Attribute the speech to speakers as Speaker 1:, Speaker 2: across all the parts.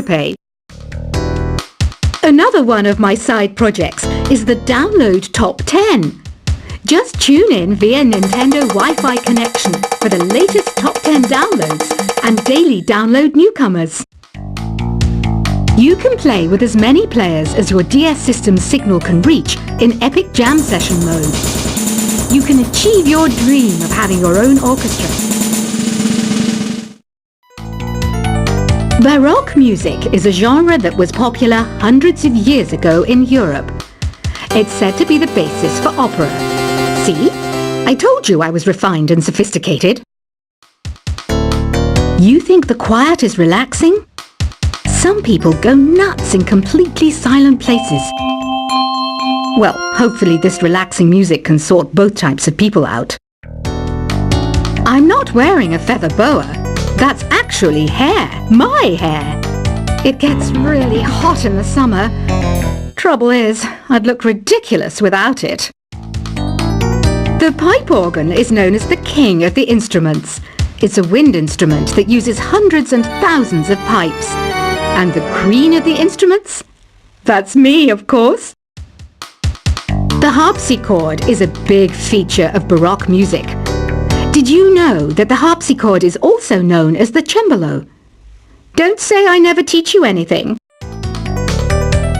Speaker 1: to pay. Another one of my side projects is the Download Top 10. Just tune in via Nintendo Wi-Fi connection for the latest Top 10 downloads and daily download newcomers. You can play with as many players as your DS system's signal can reach in Epic Jam Session mode. You can achieve your dream of having your own orchestra. Baroque music is a genre that was popular hundreds of years ago in Europe. It's said to be the basis for opera. See? I told you I was refined and sophisticated. You think the quiet is relaxing? Some people go nuts in completely silent places. Well, hopefully this relaxing music can sort both types of people out. I'm not wearing a feather boa. That's actually hair. My hair. It gets really hot in the summer. Trouble is, I'd look ridiculous without it. The pipe organ is known as the king of the instruments. It's a wind instrument that uses hundreds and thousands of pipes. And the queen of the instruments? That's me, of course. The harpsichord is a big feature of Baroque music. Did you know that the harpsichord is also known as the cembalo? Don't say I never teach you anything.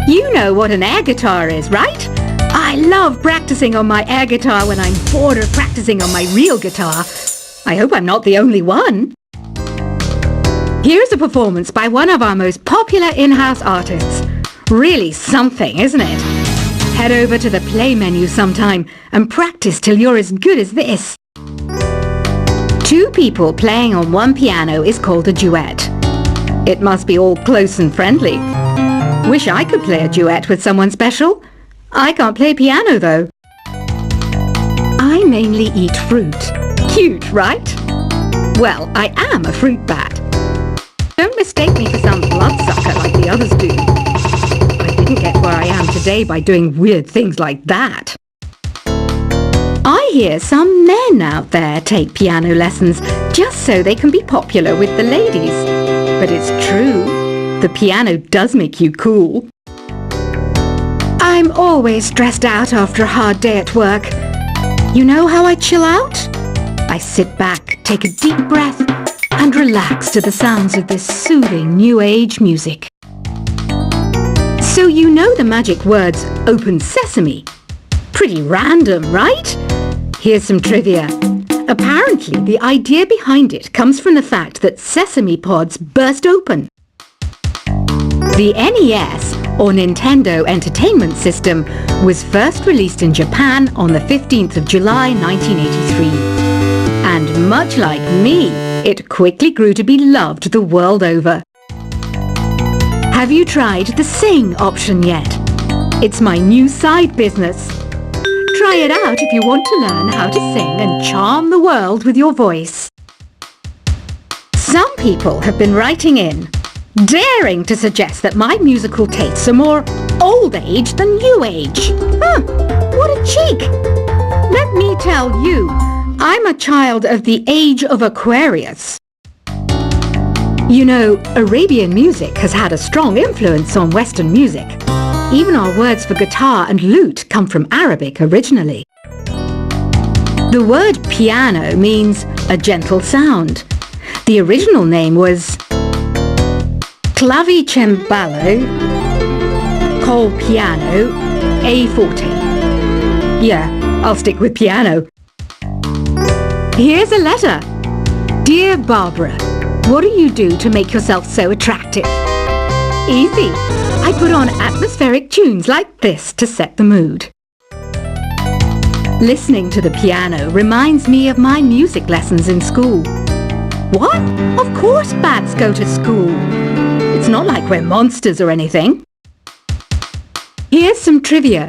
Speaker 1: You know what an air guitar is, right? I love practicing on my air guitar when I'm bored of practicing on my real guitar. I hope I'm not the only one. Here's a performance by one of our most popular in-house artists. Really something, isn't it? Head over to the play menu sometime and practice till you're as good as this. Two people playing on one piano is called a duet. It must be all close and friendly. Wish I could play a duet with someone special. I can't play piano though. I mainly eat fruit. Cute, right? Well, I am a fruit bat. Don't mistake me for some bloodsucker like the others do. I didn't get where I am today by doing weird things like that. I hear some men out there take piano lessons just so they can be popular with the ladies. But it's true, the piano does make you cool. I'm always stressed out after a hard day at work. You know how I chill out? I sit back, take a deep breath, and relax to the sounds of this soothing new age music. So you know the magic words "open sesame"? Pretty random, right? Here's some trivia. Apparently, the idea behind it comes from the fact that sesame pods burst open. The NES, or Nintendo Entertainment System, was first released in Japan on the 15th of July 1983. And much like me, it quickly grew to be loved the world over. Have you tried the Sing option yet? It's my new side business. Try it out if you want to learn how to sing and charm the world with your voice. Some people have been writing in, daring to suggest that my musical tastes are more old age than new age. Huh, what a cheek! Let me tell you, I'm a child of the age of Aquarius. You know, Arabian music has had a strong influence on Western music. Even our words for guitar and lute come from Arabic originally. The word piano means a gentle sound. The original name was clavicembalo col piano a forte. Yeah, I'll stick with piano. Here's a letter. Dear Barbara, what do you do to make yourself so attractive? Easy. I put on atmospheric tunes like this to set the mood. Listening to the piano reminds me of my music lessons in school. What? Of course bats go to school. It's not like we're monsters or anything. Here's some trivia.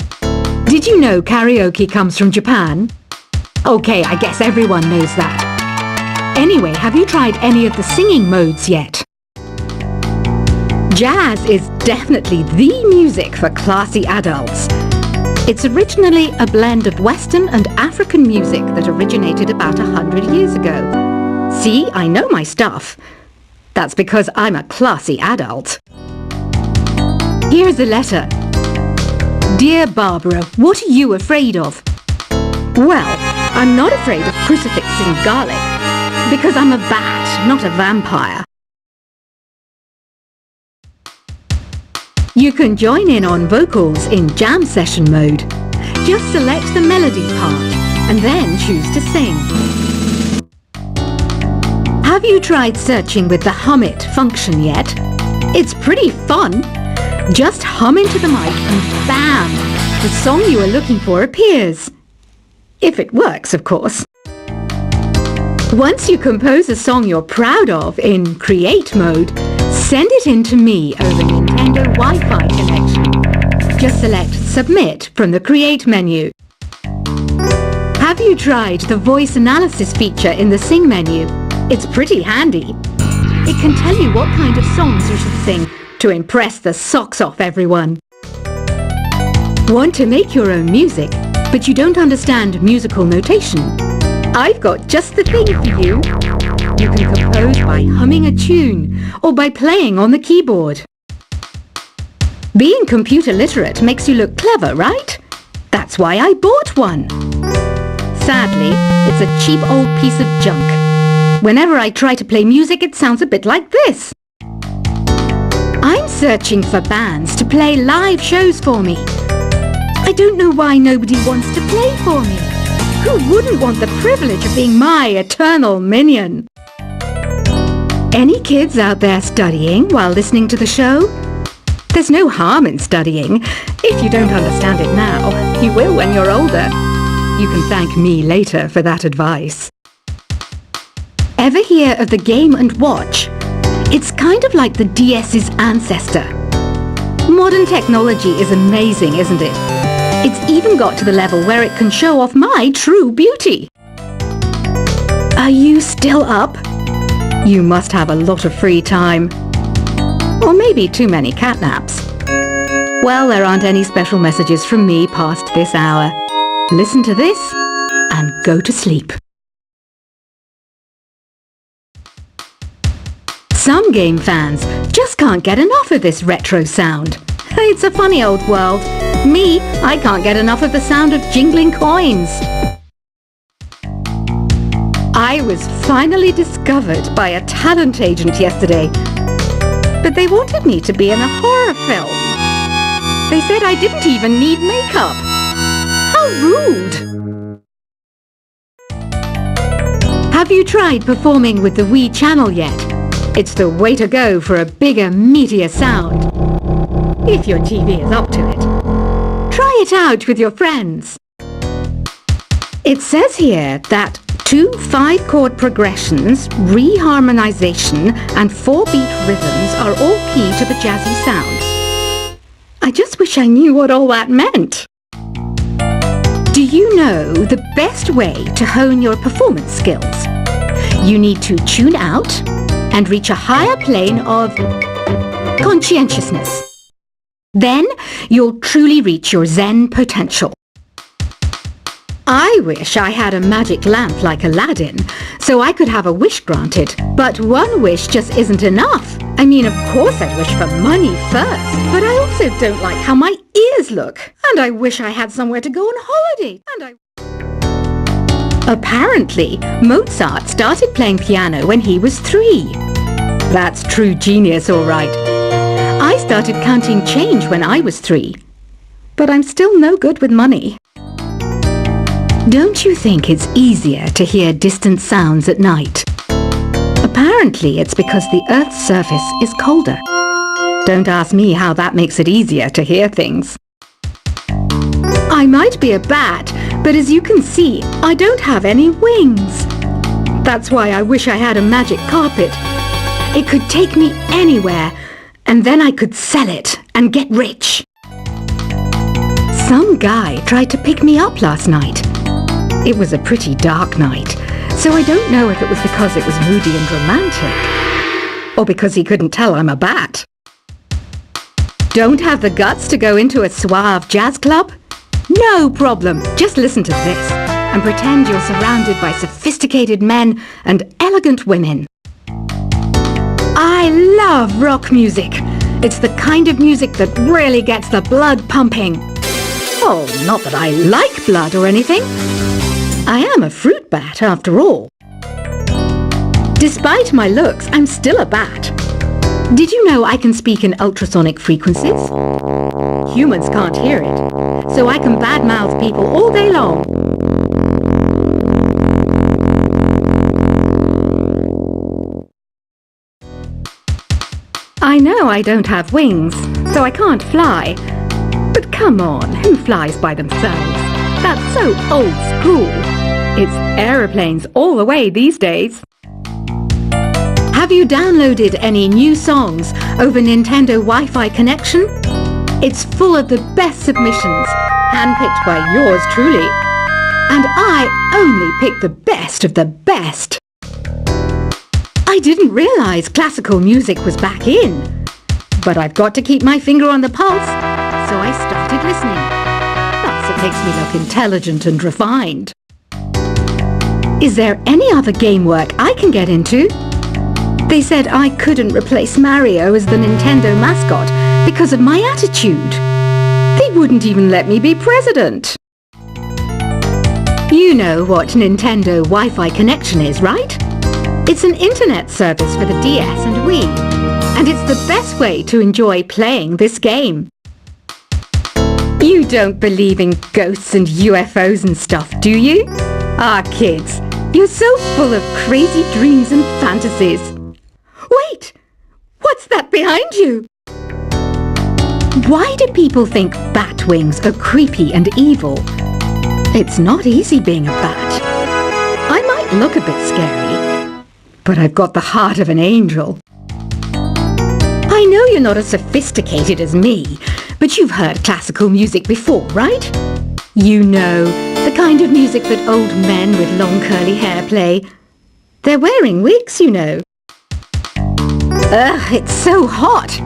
Speaker 1: Did you know karaoke comes from Japan? Okay, I guess everyone knows that. Anyway, have you tried any of the singing modes yet? Jazz is definitely the music for classy adults. It's originally a blend of Western and African music that originated about 100 years ago. See, I know my stuff. That's because I'm a classy adult. Here's a letter. Dear Barbara, what are you afraid of? Well, I'm not afraid of crucifixing garlic, because I'm a bat, not a vampire. You can join in on vocals in jam session mode. Just select the melody part and then choose to sing. Have you tried searching with the Hum It function yet? It's pretty fun. Just hum into the mic and bam! The song you are looking for appears. If it works, of course. Once you compose a song you're proud of in Create mode, send it in to me over Nintendo Wi-Fi connection. Just select Submit from the Create menu. Have you tried the voice analysis feature in the Sing menu? It's pretty handy. It can tell you what kind of songs you should sing to impress the socks off everyone. Want to make your own music, but you don't understand musical notation? I've got just the thing for you. You can compose by humming a tune or by playing on the keyboard. Being computer literate makes you look clever, right? That's why I bought one. Sadly, it's a cheap old piece of junk. Whenever I try to play music, it sounds a bit like this. I'm searching for bands to play live shows for me. I don't know why nobody wants to play for me. Who wouldn't want the privilege of being my eternal minion? Any kids out there studying while listening to the show? There's no harm in studying. If you don't understand it now, you will when you're older. You can thank me later for that advice. Ever hear of the Game & Watch? It's kind of like the DS's ancestor. Modern technology is amazing, isn't it? It's even got to the level where it can show off my true beauty. Are you still up? You must have a lot of free time. Or maybe too many catnaps. Well, there aren't any special messages from me past this hour. Listen to this and go to sleep. Some game fans just can't get enough of this retro sound. It's a funny old world. Me, I can't get enough of the sound of jingling coins. I was finally discovered by a talent agent yesterday, but they wanted me to be in a horror film. They said I didn't even need makeup. How rude! Have you tried performing with the Wii channel yet? It's the way to go for a bigger, meatier sound. If your TV is up to it. Try it out with your friends. It says here that 2 5-chord progressions, reharmonization, and 4-beat rhythms are all key to the jazzy sound. I just wish I knew what all that meant. Do you know the best way to hone your performance skills? You need to tune out and reach a higher plane of conscientiousness. Then you'll truly reach your Zen potential. I wish I had a magic lamp like Aladdin, so I could have a wish granted. But one wish just isn't enough. I mean, of course I'd wish for money first, but I also don't like how my ears look. And I wish I had somewhere to go on holiday. Apparently, Mozart started playing piano when he was 3. That's true genius, all right. I started counting change when I was 3. But I'm still no good with money. Don't you think it's easier to hear distant sounds at night? Apparently, it's because the Earth's surface is colder. Don't ask me how that makes it easier to hear things. I might be a bat, but as you can see, I don't have any wings. That's why I wish I had a magic carpet. It could take me anywhere, and then I could sell it and get rich. Some guy tried to pick me up last night. It was a pretty dark night, so I don't know if it was because it was moody and romantic, or because he couldn't tell I'm a bat. Don't have the guts to go into a suave jazz club? No problem. Just listen to this and pretend you're surrounded by sophisticated men and elegant women. I love rock music. It's the kind of music that really gets the blood pumping. Oh, not that I like blood or anything. I am a fruit bat after all. Despite my looks, I'm still a bat. Did you know I can speak in ultrasonic frequencies? Humans can't hear it, so I can badmouth people all day long. I know I don't have wings, so I can't fly. But come on, who flies by themselves? That's so old school. It's aeroplanes all the way these days. Have you downloaded any new songs over Nintendo Wi-Fi connection? It's full of the best submissions, handpicked by yours truly. And I only pick the best of the best. I didn't realize classical music was back in. But I've got to keep my finger on the pulse, so I started listening. Plus, it makes me look intelligent and refined. Is there any other game work I can get into? They said I couldn't replace Mario as the Nintendo mascot because of my attitude. They wouldn't even let me be president. You know what Nintendo Wi-Fi connection is, right? It's an internet service for the DS and Wii, and it's the best way to enjoy playing this game. You don't believe in ghosts and UFOs and stuff, do you? Ah, kids, you're so full of crazy dreams and fantasies. Wait! What's that behind you? Why do people think bat wings are creepy and evil? It's not easy being a bat. I might look a bit scary, but I've got the heart of an angel. I know you're not as sophisticated as me, but you've heard classical music before, right? You know, the kind of music that old men with long curly hair play. They're wearing wigs, you know. Ugh, it's so hot.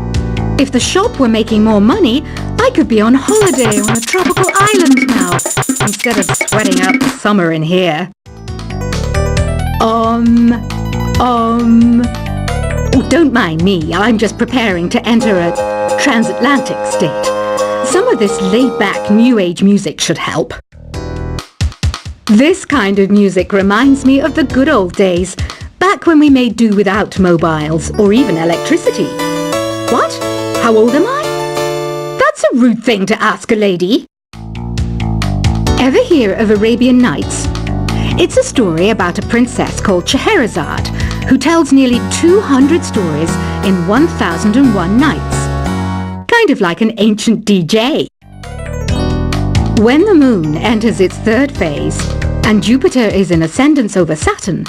Speaker 1: If the shop were making more money, I could be on holiday on a tropical island now, instead of sweating out the summer in here. Oh, don't mind me, I'm just preparing to enter a transatlantic state. Some of this laid-back New Age music should help. This kind of music reminds me of the good old days, back when we made do without mobiles or even electricity. What? How old am I? That's a rude thing to ask a lady. Ever hear of Arabian Nights? It's a story about a princess called Scheherazade, who tells nearly 200 stories in 1001 nights. Kind of like an ancient DJ. When the moon enters its third phase, and Jupiter is in ascendance over Saturn,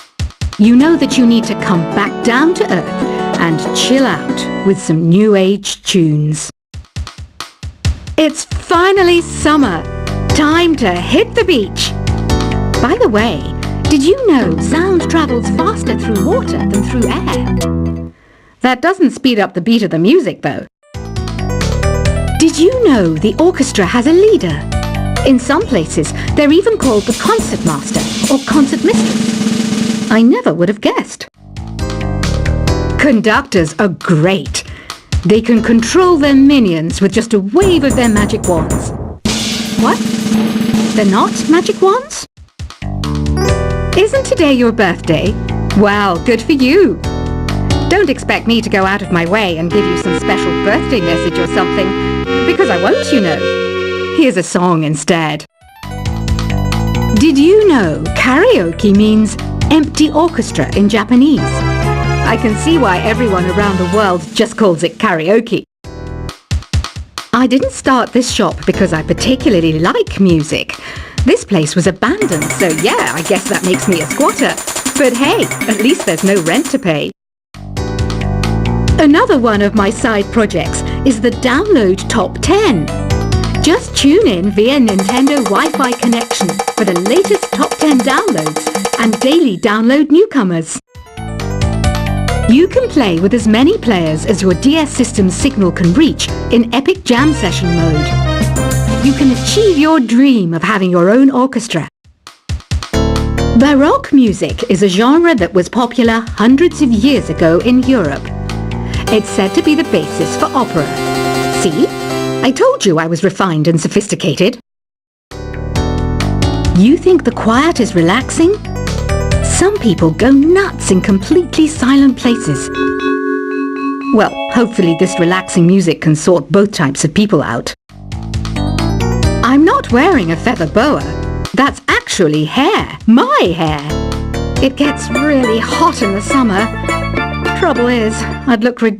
Speaker 1: you know that you need to come back down to Earth and chill out with some New Age tunes. It's finally summer. Time to hit the beach. By the way, did you know sound travels faster through water than through air? That doesn't speed up the beat of the music, though. Did you know the orchestra has a leader? In some places, they're even called the concert master or concert mistress. I never would have guessed. Conductors are great. They can control their minions with just a wave of their magic wands. What? They're not magic wands? Isn't today your birthday? Well, good for you. Don't expect me to go out of my way and give you some special birthday message or something, because I won't, you know. Here's a song instead. Did you know karaoke means empty orchestra in Japanese? I can see why everyone around the world just calls it karaoke. I didn't start this shop because I particularly like music. This place was abandoned, so yeah, I guess that makes me a squatter. But hey, at least there's no rent to pay. Another one of my side projects is the Download Top 10. Just tune in via Nintendo Wi-Fi connection for the latest top 10 downloads and daily download newcomers. You can play with as many players as your DS system's signal can reach in Epic Jam Session mode. You can achieve your dream of having your own orchestra. Baroque music is a genre that was popular hundreds of years ago in Europe. It's said to be the basis for opera. See? I told you I was refined and sophisticated. You think the quiet is relaxing? Some people go nuts in completely silent places. Well, hopefully this relaxing music can sort both types of people out. I'm not wearing a feather boa. That's actually hair. My hair. It gets really hot in the summer. Trouble is, I'd look ridiculous